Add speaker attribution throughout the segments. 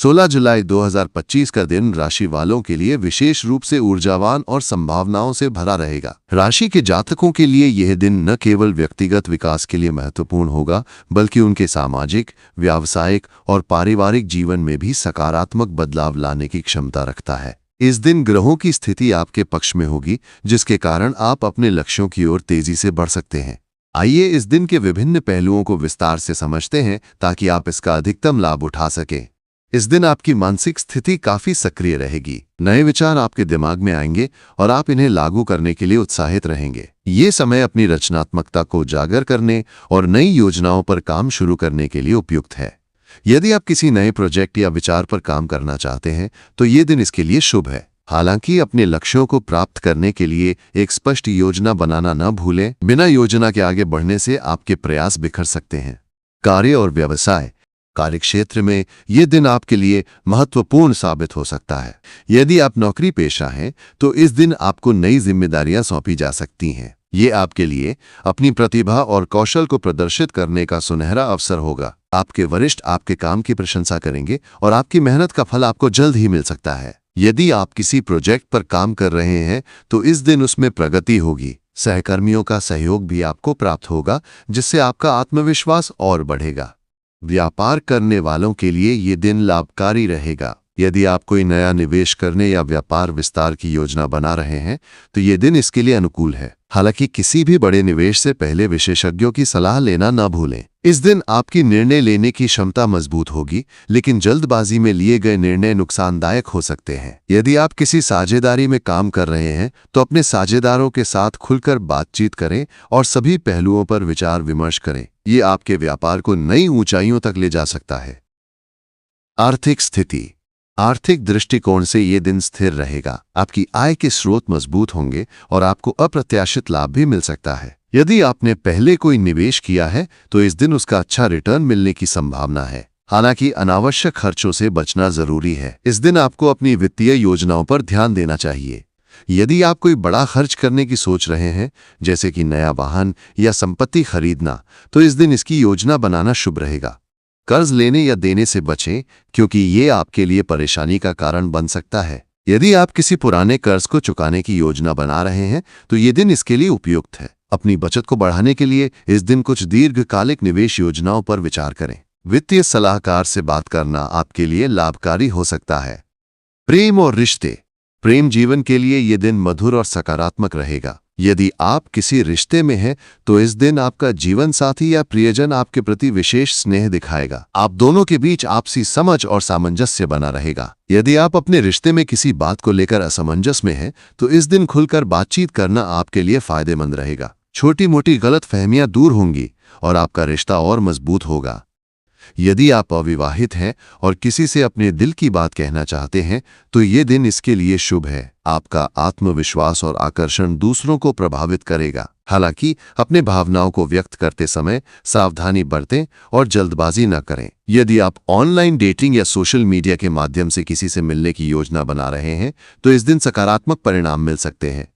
Speaker 1: 16 जुलाई 2025 का दिन राशि वालों के लिए विशेष रूप से ऊर्जावान और संभावनाओं से भरा रहेगा। राशि के जातकों के लिए यह दिन न केवल व्यक्तिगत विकास के लिए महत्वपूर्ण होगा, बल्कि उनके सामाजिक, व्यावसायिक और पारिवारिक जीवन में भी सकारात्मक बदलाव लाने की क्षमता रखता है। इस दिन ग्रहों की स्थिति आपके पक्ष में होगी, जिसके कारण आप अपने लक्ष्यों की ओर तेजी से बढ़ सकते हैं। आइए इस दिन के विभिन्न पहलुओं को विस्तार से समझते हैं ताकि आप इसका अधिकतम लाभ उठा सकें। इस दिन आपकी मानसिक स्थिति काफी सक्रिय रहेगी। नए विचार आपके दिमाग में आएंगे और आप इन्हें लागू करने के लिए उत्साहित रहेंगे। ये समय अपनी रचनात्मकता को उजागर करने और नई योजनाओं पर काम शुरू करने के लिए उपयुक्त है। यदि आप किसी नए प्रोजेक्ट या विचार पर काम करना चाहते हैं तो ये दिन इसके लिए शुभ है। हालांकि अपने लक्ष्यों को प्राप्त करने के लिए एक स्पष्ट योजना बनाना न भूलें। बिना योजना के आगे बढ़ने से आपके प्रयास बिखर सकते हैं। कार्य और व्यवसाय कार्यक्षेत्र में ये दिन आपके लिए महत्वपूर्ण साबित हो सकता है। यदि आप नौकरी पेशा हैं तो इस दिन आपको नई जिम्मेदारियां सौंपी जा सकती हैं। ये आपके लिए अपनी प्रतिभा और कौशल को प्रदर्शित करने का सुनहरा अवसर होगा। आपके वरिष्ठ आपके काम की प्रशंसा करेंगे और आपकी मेहनत का फल आपको जल्द ही मिल सकता है। यदि आप किसी प्रोजेक्ट पर काम कर रहे हैं तो इस दिन उसमें प्रगति होगी। सहकर्मियों का सहयोग भी आपको प्राप्त होगा, जिससे आपका आत्मविश्वास और बढ़ेगा। व्यापार करने वालों के लिए ये दिन लाभकारी रहेगा। यदि आप कोई नया निवेश करने या व्यापार विस्तार की योजना बना रहे हैं तो ये दिन इसके लिए अनुकूल है। हालांकि किसी भी बड़े निवेश से पहले विशेषज्ञों की सलाह लेना न भूलें। इस दिन आपकी निर्णय लेने की क्षमता मजबूत होगी, लेकिन जल्दबाजी में लिए गए निर्णय नुकसानदायक हो सकते हैं। यदि आप किसी साझेदारी में काम कर रहे हैं तो अपने साझेदारों के साथ खुलकर बातचीत करें और सभी पहलुओं पर विचार विमर्श करें। ये आपके व्यापार को नई ऊंचाइयों तक ले जा सकता है। आर्थिक स्थिति आर्थिक दृष्टिकोण से ये दिन स्थिर रहेगा। आपकी आय के स्रोत मजबूत होंगे और आपको अप्रत्याशित लाभ भी मिल सकता है। यदि आपने पहले कोई निवेश किया है तो इस दिन उसका अच्छा रिटर्न मिलने की संभावना है। हालांकि अनावश्यक खर्चों से बचना जरूरी है। इस दिन आपको अपनी वित्तीय योजनाओं पर ध्यान देना चाहिए। यदि आप कोई बड़ा खर्च करने की सोच रहे हैं, जैसे कि नया वाहन या संपत्ति खरीदना, तो इस दिन इसकी योजना बनाना शुभ रहेगा। कर्ज लेने या देने से बचें, क्योंकि ये आपके लिए परेशानी का कारण बन सकता है। यदि आप किसी पुराने कर्ज को चुकाने की योजना बना रहे हैं तो ये दिन इसके लिए उपयुक्त है। अपनी बचत को बढ़ाने के लिए इस दिन कुछ दीर्घकालिक निवेश योजनाओं पर विचार करें। वित्तीय सलाहकार से बात करना आपके लिए लाभकारी हो सकता है। प्रेम और रिश्ते प्रेम जीवन के लिए ये दिन मधुर और सकारात्मक रहेगा। यदि आप किसी रिश्ते में हैं तो इस दिन आपका जीवन साथी या प्रियजन आपके प्रति विशेष स्नेह दिखाएगा। आप दोनों के बीच आपसी समझ और सामंजस्य बना रहेगा। यदि आप अपने रिश्ते में किसी बात को लेकर असमंजस में हैं तो इस दिन खुलकर बातचीत करना आपके लिए फायदेमंद रहेगा। छोटी मोटी गलतफहमियां दूर होंगी और आपका रिश्ता और मजबूत होगा। यदि आप अविवाहित हैं और किसी से अपने दिल की बात कहना चाहते हैं तो ये दिन इसके लिए शुभ है। आपका आत्मविश्वास और आकर्षण दूसरों को प्रभावित करेगा। हालांकि अपने भावनाओं को व्यक्त करते समय सावधानी बरतें और जल्दबाजी न करें। यदि आप ऑनलाइन डेटिंग या सोशल मीडिया के माध्यम से किसी से मिलने की योजना बना रहे हैं तो इस दिन सकारात्मक परिणाम मिल सकते हैं।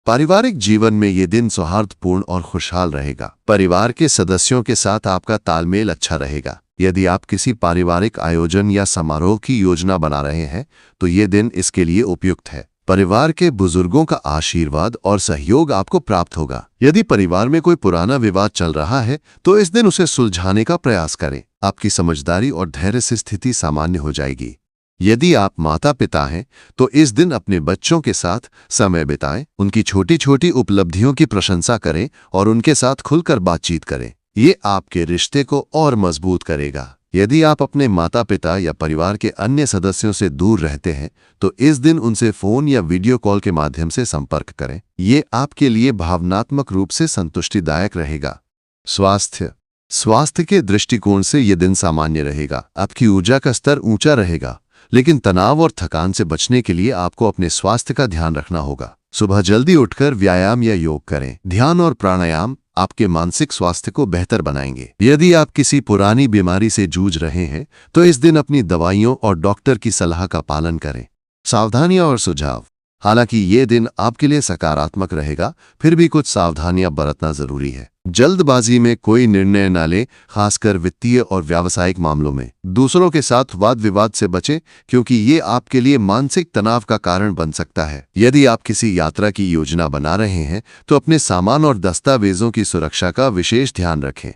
Speaker 1: पारिवारिक जीवन में ये दिन सौहार्दपूर्ण और खुशहाल रहेगा। परिवार के सदस्यों के साथ आपका तालमेल अच्छा रहेगा। यदि आप किसी पारिवारिक आयोजन या समारोह की योजना बना रहे हैं तो ये दिन इसके लिए उपयुक्त है। परिवार के बुजुर्गों का आशीर्वाद और सहयोग आपको प्राप्त होगा। यदि परिवार में कोई पुराना विवाद चल रहा है तो इस दिन उसे सुलझाने का प्रयास करें। आपकी समझदारी और धैर्य से स्थिति सामान्य हो जाएगी। यदि आप माता पिता हैं तो इस दिन अपने बच्चों के साथ समय बिताएं, उनकी छोटी छोटी उपलब्धियों की प्रशंसा करें और उनके साथ खुलकर बातचीत करें। ये आपके रिश्ते को और मजबूत करेगा। यदि आप अपने माता पिता या परिवार के अन्य सदस्यों से दूर रहते हैं तो इस दिन उनसे फोन या वीडियो कॉल के माध्यम से संपर्क करें। ये आपके लिए भावनात्मक रूप से संतुष्टिदायक रहेगा। स्वास्थ्य के दृष्टिकोण से यह दिन सामान्य रहेगा। आपकी ऊर्जा का स्तर ऊंचा रहेगा, लेकिन तनाव और थकान से बचने के लिए आपको अपने स्वास्थ्य का ध्यान रखना होगा। सुबह जल्दी उठकर व्यायाम या योग करें। ध्यान और प्राणायाम आपके मानसिक स्वास्थ्य को बेहतर बनाएंगे। यदि आप किसी पुरानी बीमारी से जूझ रहे हैं तो इस दिन अपनी दवाइयों और डॉक्टर की सलाह का पालन करें। सावधानियां और सुझाव। हालांकि ये दिन आपके लिए सकारात्मक रहेगा, फिर भी कुछ सावधानियां बरतना जरूरी है। जल्दबाजी में कोई निर्णय न लें, खासकर वित्तीय और व्यावसायिक मामलों में। दूसरों के साथ वाद विवाद से बचें, क्योंकि ये आपके लिए मानसिक तनाव का कारण बन सकता है। यदि आप किसी यात्रा की योजना बना रहे हैं तो अपने सामान और दस्तावेजों की सुरक्षा का विशेष ध्यान रखें।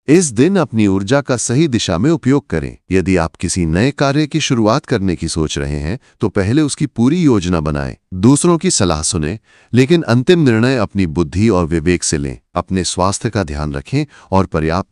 Speaker 1: इस दिन अपनी ऊर्जा का सही दिशा में उपयोग करें। यदि आप किसी नए कार्य की शुरुआत करने की सोच रहे हैं तो पहले उसकी पूरी योजना बनाएं। दूसरों की सलाह सुनें, लेकिन अंतिम निर्णय अपनी बुद्धि और विवेक से लें। अपने स्वास्थ्य का ध्यान रखें और पर्याप्त